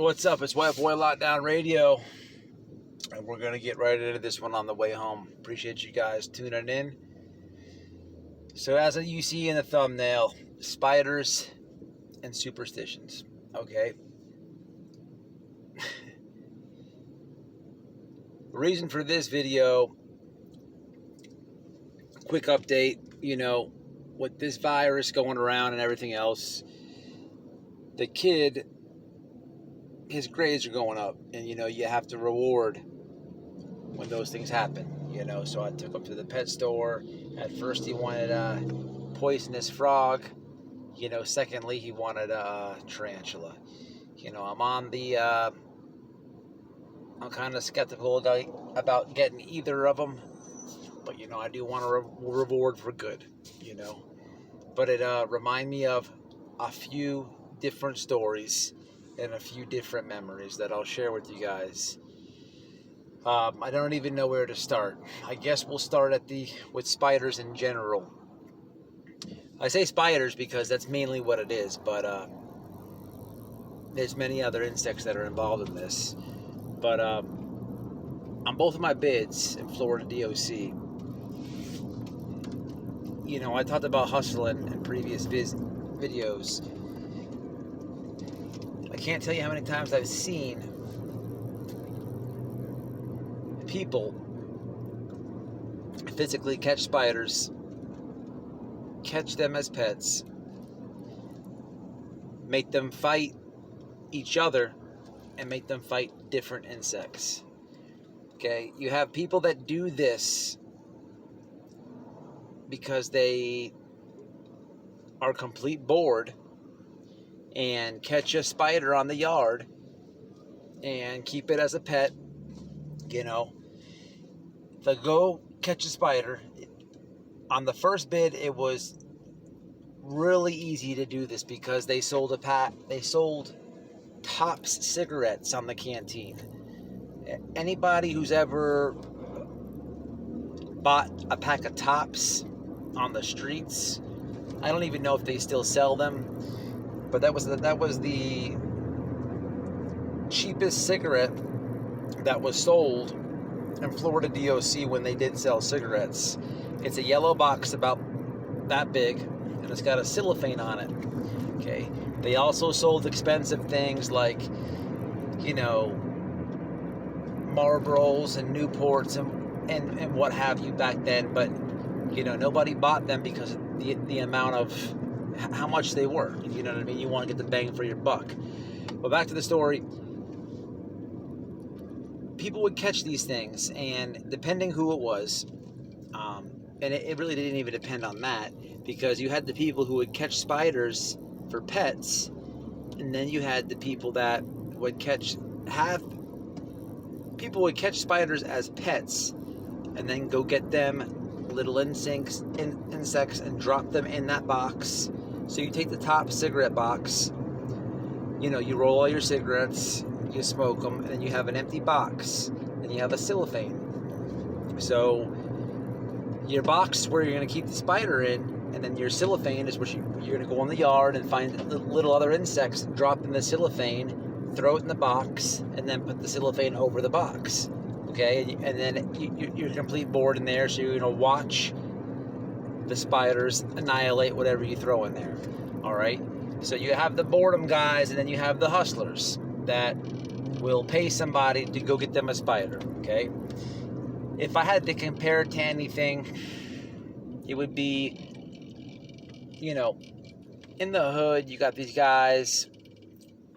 What's up? It's White Boy Lockdown Radio, and we're going to get right into this one on the way home. Appreciate you guys tuning in. So as you see in the thumbnail, spiders and superstitions, okay? The reason for this video, quick update, with this virus going around and everything else, the kid, his grades are going up, and you have to reward when those things happen. So I took him to the pet store. At first he wanted a poisonous frog. Secondly he wanted a tarantula. I'm kind of skeptical about getting either of them, but I do want a reward for good. But it reminded me of a few different stories and a few different memories that I'll share with you guys. I don't even know where to start. I guess we'll start with spiders in general. I say spiders because that's mainly what it is, but there's many other insects that are involved in this. But on both of my bids in Florida DOC, I talked about hustling in previous videos. I can't tell you how many times I've seen people physically catch spiders, catch them as pets, make them fight each other, and make them fight different insects. Okay, you have people that do this because they are complete bored and catch a spider on the yard and keep it as a pet. They go catch a spider. On the first bid, it was really easy to do this because they sold Tops cigarettes on the canteen. Anybody who's ever bought a pack of Tops on the streets, I don't even know if they still sell them, but that was the cheapest cigarette that was sold in Florida DOC when they did sell cigarettes. It's a yellow box about that big, and it's got a cellophane on it. Okay. They also sold expensive things like, Marlboros and Newports and what have you back then, but nobody bought them because of the amount of how much they were. You know what I mean? You want to get the bang for your buck. But back to the story. People would catch these things, and depending who it was, and it really didn't even depend on that, because you had the people who would catch spiders for pets, and then you had the people that would catch spiders as pets, and then go get them little insects and drop them in that box. So you take the top cigarette box, you roll all your cigarettes, you smoke them, and then you have an empty box, and you have a cellophane. So your box is where you're going to keep the spider in, and then your cellophane is where you're going to go in the yard and find little other insects, drop in the cellophane, throw it in the box, and then put the cellophane over the box. Okay, and then you're complete bored in there, so you're going to watch the spiders annihilate whatever you throw in there. All right, so you have the boredom guys, and then you have the hustlers that will pay somebody to go get them a spider. Okay, if I had to compare it to anything, it would be, in the hood, you got these guys,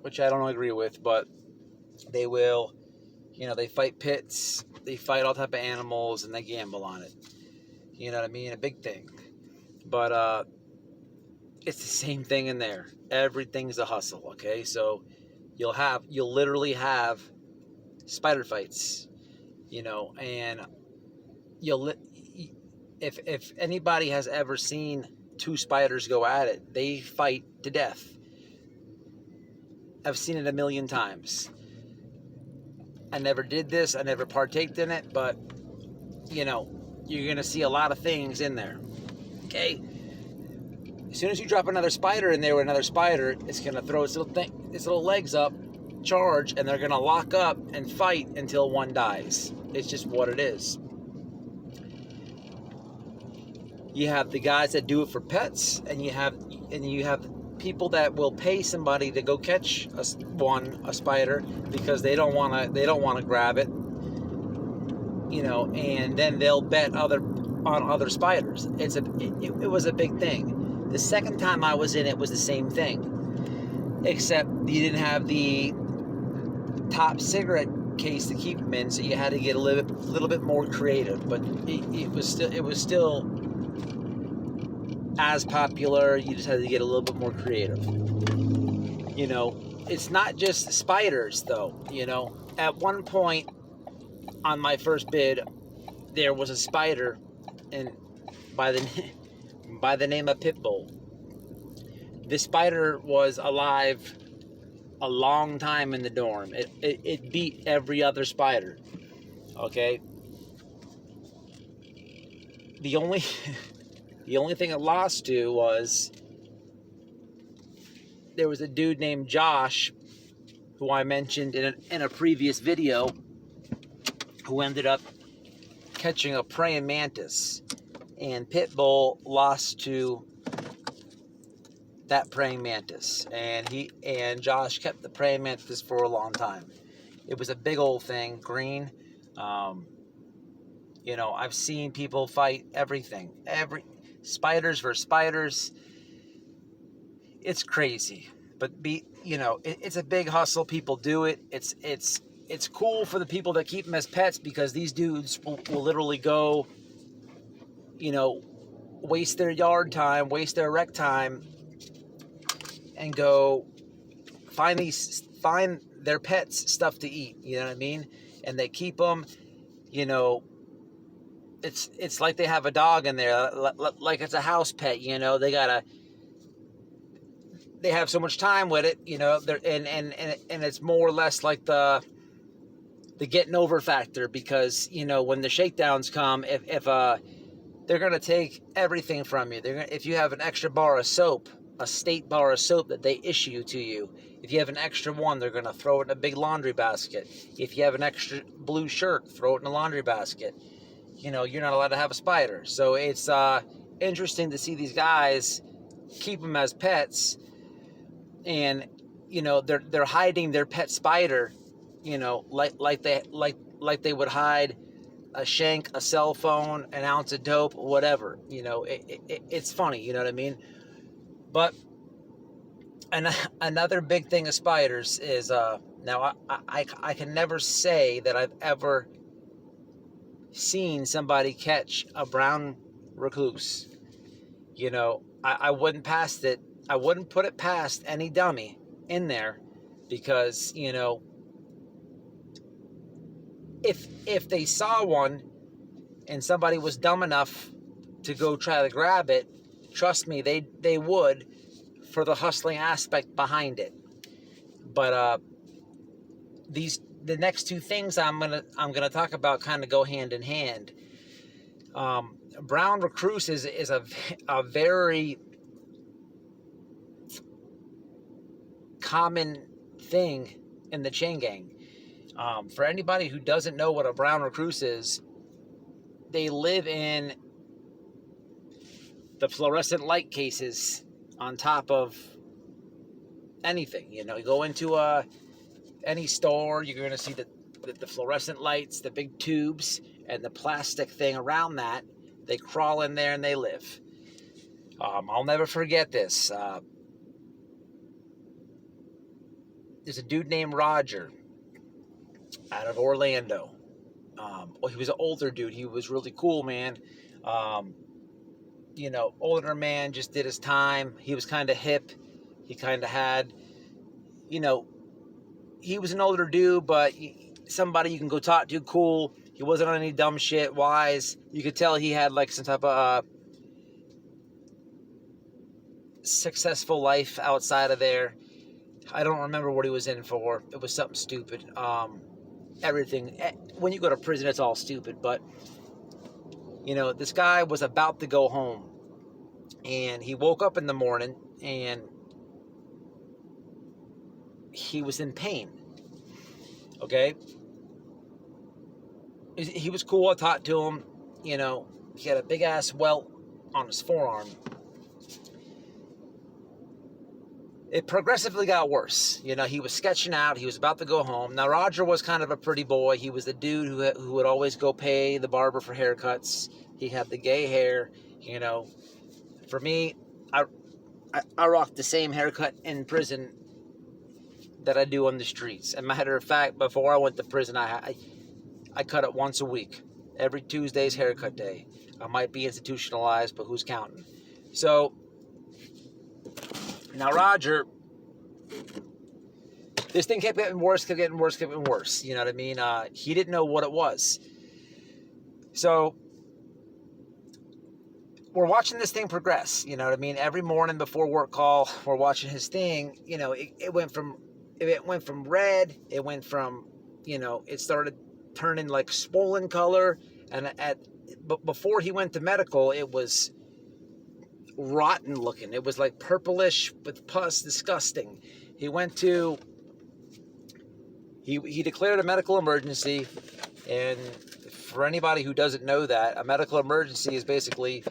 which I don't agree with, but they will, they fight pits, they fight all type of animals, and they gamble on it. You know what I mean? A big thing. But it's the same thing in there. Everything's a hustle, okay? So you'll literally have spider fights, and if anybody has ever seen two spiders go at it, they fight to death. I've seen it a million times. I never did this, I never partaked in it, but you're gonna see a lot of things in there. Okay, as soon as you drop another spider in there with another spider, it's gonna throw its little legs up, charge, and they're going to lock up and fight until one dies. It's just what it is. You have the guys that do it for pets, and you have people that will pay somebody to go catch a spider because they don't want to grab it, and then they'll bet on other spiders. It was a big thing. The second time I was in it was the same thing, except you didn't have the top cigarette case to keep them in, so you had to get a little bit more creative. But it was still as popular. You just had to get a little bit more creative. It's not just spiders though. At one point on my first bid, there was a spider, and by the name of Pitbull. This spider was alive a long time in the dorm. It beat every other spider. Okay. The only thing it lost to was there was a dude named Josh, who I mentioned in a previous video, who ended up catching a praying mantis, and Pitbull lost to that praying mantis, and Josh kept the praying mantis for a long time. It was a big old thing, green. I've seen people fight everything, spiders versus spiders. It's crazy, but it's a big hustle. People do it. It's cool for the people that keep them as pets, because these dudes will literally go, waste their yard time, waste their rec time, and go find their pets stuff to eat. You know what I mean? And they keep them. It's like they have a dog in there, like it's a house pet. They have so much time with it. And it's more or less like the getting over factor, because when the shakedowns come, if they're gonna take everything from you. If you have an extra bar of soap, a state bar of soap that they issue to you, if you have an extra one, they're gonna throw it in a big laundry basket. If you have an extra blue shirt, throw it in a laundry basket. You're not allowed to have a spider. So it's interesting to see these guys keep them as pets, and they're hiding their pet spider, like they would hide a shank, a cell phone, an ounce of dope, whatever. It's funny, you know what I mean? But another big thing of spiders is now I can never say that I've ever seen somebody catch a brown recluse. I wouldn't I wouldn't put it past any dummy in there, because if they saw one and somebody was dumb enough to go try to grab it, trust me, they would, for the hustling aspect behind it. But the next two things I'm gonna talk about kind of go hand in hand. Brown recluse is a very common thing in the chain gang. For anybody who doesn't know what a brown recluse is, they live in the fluorescent light cases on top of anything. You go into any store, you're going to see the fluorescent lights, the big tubes, and the plastic thing around that. They crawl in there and they live. I'll never forget this. There's a dude named Roger out of Orlando. He was an older dude. He was really cool, man. Older man, just did his time. He was kind of hip. He kind of had, he was an older dude, but somebody you can go talk to, cool. He wasn't on any dumb shit, wise. You could tell he had like some type of successful life outside of there. I don't remember what he was in for. It was something stupid. Everything. When you go to prison, it's all stupid. But, this guy was about to go home. And he woke up in the morning and he was in pain. Okay? He was cool. I talked to him. He had a big-ass welt on his forearm. It progressively got worse. He was sketching out. He was about to go home. Now, Roger was kind of a pretty boy. He was the dude who would always go pay the barber for haircuts. He had the gay hair. For me, I rocked the same haircut in prison that I do on the streets. As a matter of fact, before I went to prison, I cut it once a week. Every Tuesday's haircut day. I might be institutionalized, but who's counting? So, now Roger, this thing kept getting worse, kept getting worse. You know what I mean? He didn't know what it was. So, we're watching this thing progress. You know what I mean? Every morning before work call, we're watching his thing. It went from red. It went from, it started turning like swollen color. But before he went to medical, it was rotten looking. It was like purplish with pus, disgusting. He declared a medical emergency, and for anybody who doesn't know that, a medical emergency is basically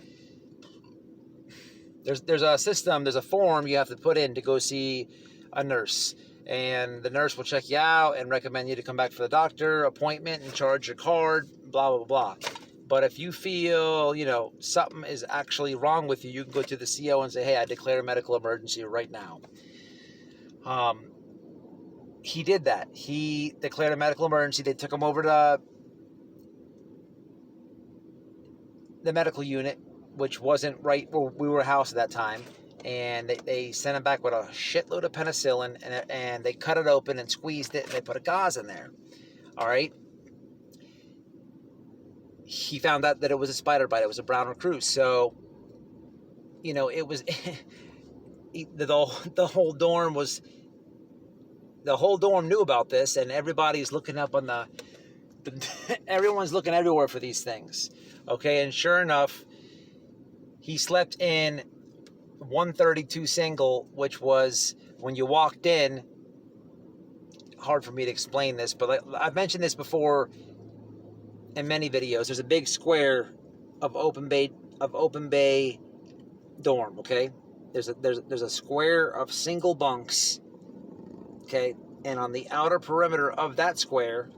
there's a system, there's a form you have to put in to go see a nurse, and the nurse will check you out and recommend you to come back for the doctor appointment and charge your card, blah blah blah. But if you feel, something is actually wrong with you, you can go to the CO and say, hey, I declare a medical emergency right now. He did that. He declared a medical emergency. They took him over to the medical unit, which wasn't right where we were housed at that time. And they sent him back with a shitload of penicillin, and they cut it open and squeezed it, and they put a gauze in there. All right? He found out that it was a spider bite. It was a brown recluse. So, it was the whole dorm knew about this, and everybody's looking up on everyone's looking everywhere for these things. Okay, and sure enough, he slept in 132 single, which was when you walked in. Hard for me to explain this, but I've mentioned this before in many videos. There's a big square of open bay dorm. Okay, there's a square of single bunks. Okay, and on the outer perimeter of that square,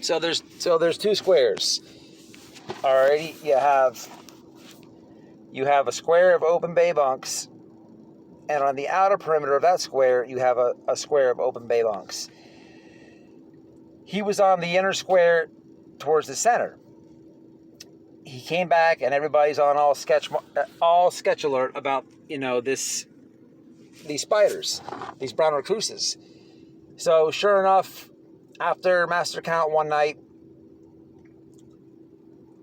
so there's two squares. Alrighty, you have a square of open bay bunks, and on the outer perimeter of that square, you have a square of open bay bunks. He was on the inner square towards the center. He came back, and everybody's on all sketch alert about these spiders, these brown recluses. So sure enough, after master count one night,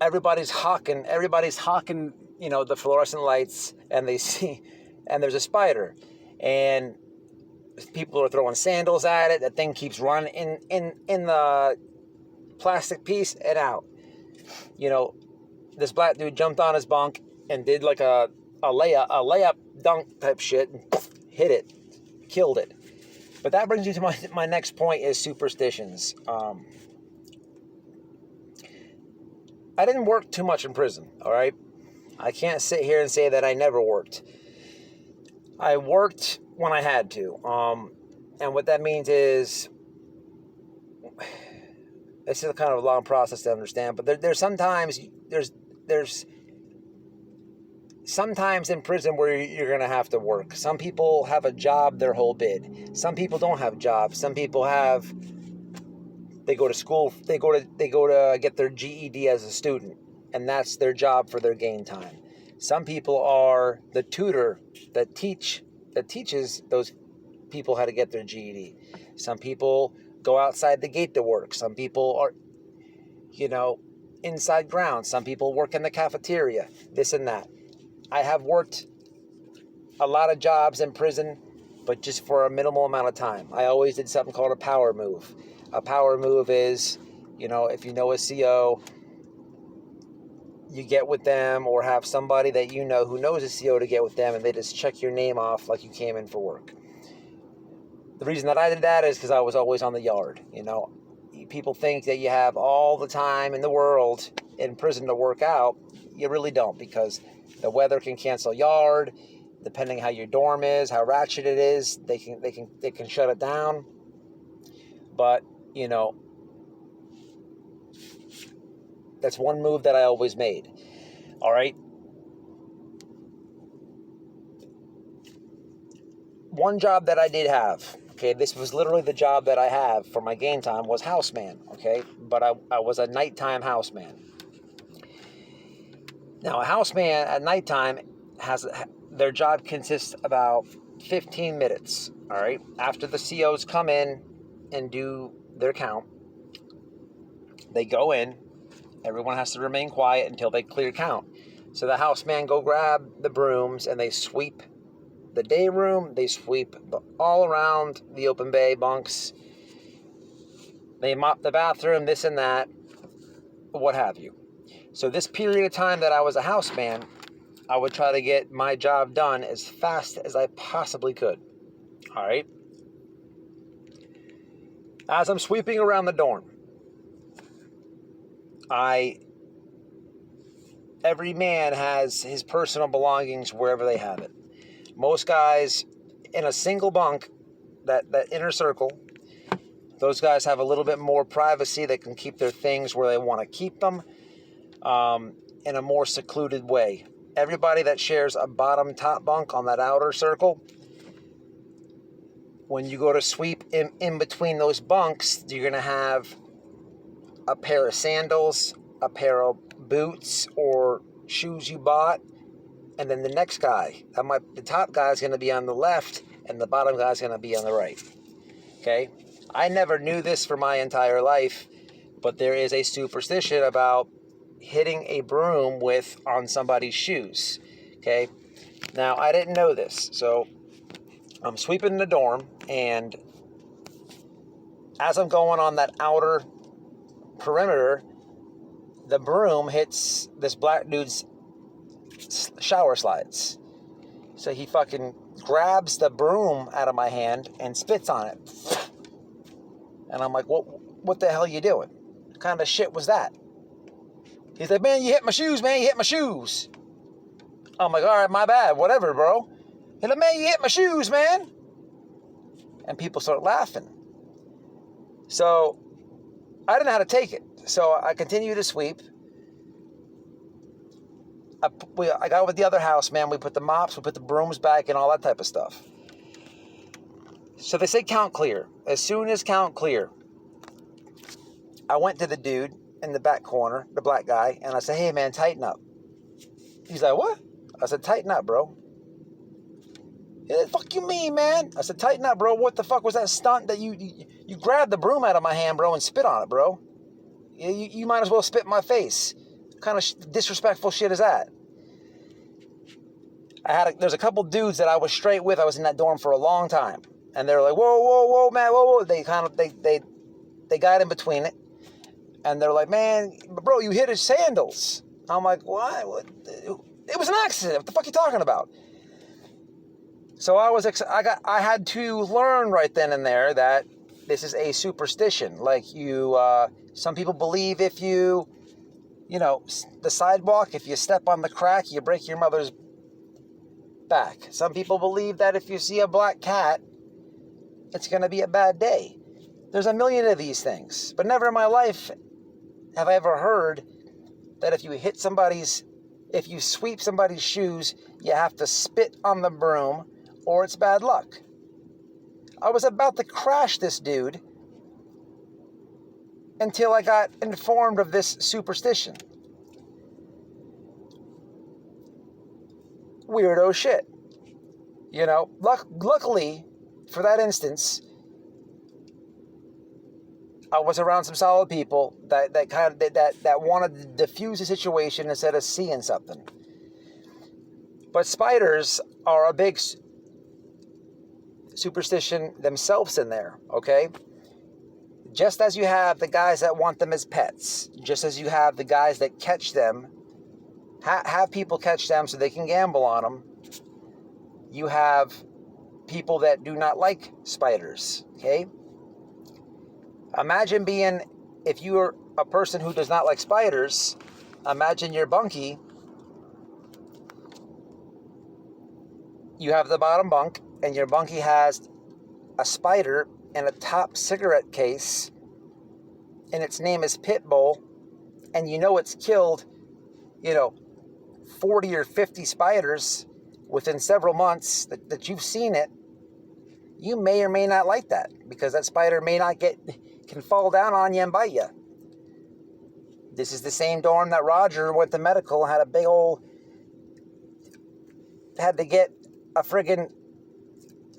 everybody's hawking the fluorescent lights, and they see, and there's a spider, and people are throwing sandals at it. That thing keeps running in the plastic piece and out. This black dude jumped on his bunk and did like a layup dunk type shit, and hit it, killed it. But that brings me to my next point is superstitions. I didn't work too much in prison, all right? I can't sit here and say that I never worked. I worked when I had to. And what that means is, it's a kind of a long process to understand, but there's sometimes in prison where you're going to have to work. Some people have a job their whole bid. Some people don't have jobs. Some people they go to school, they go to get their GED as a student, and that's their job for their game time. Some people are the tutor that teaches those people how to get their GED. Some people go outside the gate to work. Some people are, inside grounds. Some people work in the cafeteria, this and that. I have worked a lot of jobs in prison, but just for a minimal amount of time. I always did something called a power move. A power move is, if you know a CO, you get with them, or have somebody that you know who knows a CO to get with them, and they just check your name off like you came in for work. The reason that I did that is because I was always on the yard. You know, people think that you have all the time in the world in prison to work out. You really don't, because the weather can cancel yard. Depending how your dorm is, how ratchet it is, they can shut it down. But, you know, that's one move that I always made. All right. One job that I did have, okay, this was literally the job that I have for my game time, was houseman, okay? But I was a nighttime houseman. Now, a houseman at nighttime their job consists about 15 minutes, all right? After the COs come in and do their count, they go in. Everyone has to remain quiet until they clear count. So the houseman go grab the brooms and they sweep the day room. They sweep all around the open bay bunks. They mop the bathroom, this and that, what have you. So this period of time that I was a houseman, I would try to get my job done as fast as I possibly could. All right. As I'm sweeping around the dorm, every man has his personal belongings wherever they have it. Most guys in a single bunk, that inner circle, those guys have a little bit more privacy. They can keep their things where they want to keep them, in a more secluded way. Everybody that shares a bottom top bunk on that outer circle, when you go to sweep in between those bunks, you're going to have a pair of sandals, a pair of boots or shoes you bought, and then the next guy. The top guy is going to be on the left, and the bottom guy is going to be on the right. Okay? I never knew this for my entire life, but there is a superstition about hitting a broom on somebody's shoes. Okay? Now, I didn't know this, so I'm sweeping the dorm, and as I'm going on that outer perimeter, the broom hits this black dude's shower slides. So he fucking grabs the broom out of my hand and spits on it. And I'm like, what the hell are you doing? What kind of shit was that? He's like, man, you hit my shoes, man. You hit my shoes. I'm like, all right, my bad. Whatever, bro. He's like, man, you hit my shoes, man. And people start laughing. So I didn't know how to take it. So I continued to sweep. I got with the other house, man. We put the mops, we put the brooms back, and all that type of stuff. So they say count clear. As soon as count clear, I went to the dude in the back corner, the black guy, and I said, hey, man, tighten up. He's like, what? I said, tighten up, bro. He said, fuck you mean, man? I said, tighten up, bro. What the fuck was that stunt that you grabbed the broom out of my hand, bro, and spit on it, bro? You might as well spit in my face. What kind of disrespectful shit is that? There's a couple dudes that I was straight with. I was in that dorm for a long time. And they were like, whoa, man, whoa. They got in between it. And they're like, man, bro, you hit his sandals. I'm like, what? It was an accident. What the fuck are you talking about? So I had to learn right then and there that this is a superstition. Like some people believe if the sidewalk, if you step on the crack, you break your mother's back. Some people believe that if you see a black cat, it's going to be a bad day. There's a million of these things. But never in my life have I ever heard that if you sweep somebody's shoes, you have to spit on the broom or it's bad luck. I was about to crash this dude until I got informed of this superstition. Weirdo shit. Luckily for that instance, I was around some solid people that wanted to diffuse the situation instead of seeing something. But spiders are a big superstition themselves in there, okay? Just as you have the guys that want them as pets, just as you have the guys that catch them have people catch them so they can gamble on them. You have people that do not like spiders, okay? Imagine being, if you are a person who does not like spiders, imagine your bunkie. You have the bottom bunk, and your bunkie has a spider in a top cigarette case, and its name is Pitbull, and you know it's killed, 40 or 50 spiders within several months that you've seen it. You may or may not like that, because that spider can fall down on you and bite you. This is the same dorm that Roger went to medical and had a big old, had to get a friggin'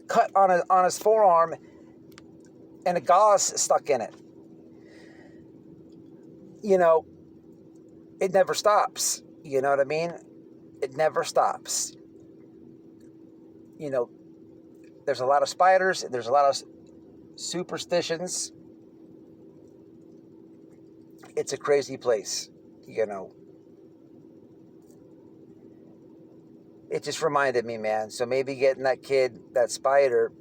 cut on his forearm and a gauze stuck in it. It never stops. You know what I mean? It never stops. There's a lot of spiders. There's a lot of superstitions. It's a crazy place, It just reminded me, man. So maybe getting that kid, that spider,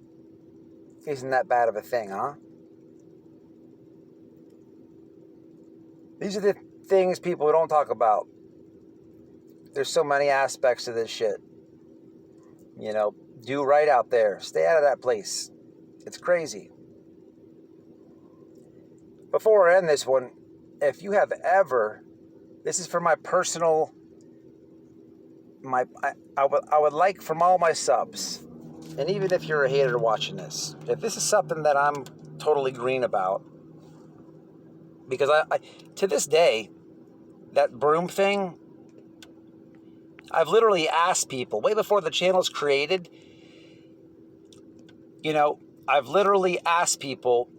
isn't that bad of a thing, huh? These are the things people don't talk about. There's so many aspects to this shit. Do right out there. Stay out of that place. It's crazy. Before I end this one, if you have ever, this is for my personal, I would like from all my subs, and even if you're a hater watching this, if this is something that I'm totally green about, because I to this day, that broom thing, I've literally asked people, way before the channel's created, I've literally asked people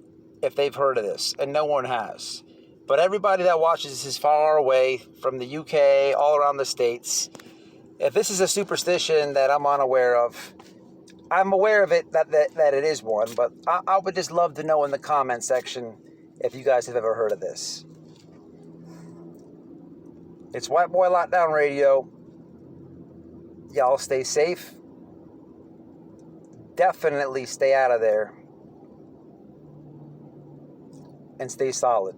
if they've heard of this, and no one has. But everybody that watches this is far away from the UK, all around the States. If this is a superstition that I'm unaware of, I'm aware of it, that it is one, but I would just love to know in the comment section if you guys have ever heard of this. It's White Boy Lockdown Radio. Y'all stay safe. Definitely stay out of there. And stay solid.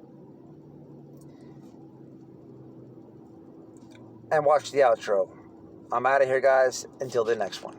And watch the outro. I'm out of here, guys. Until the next one.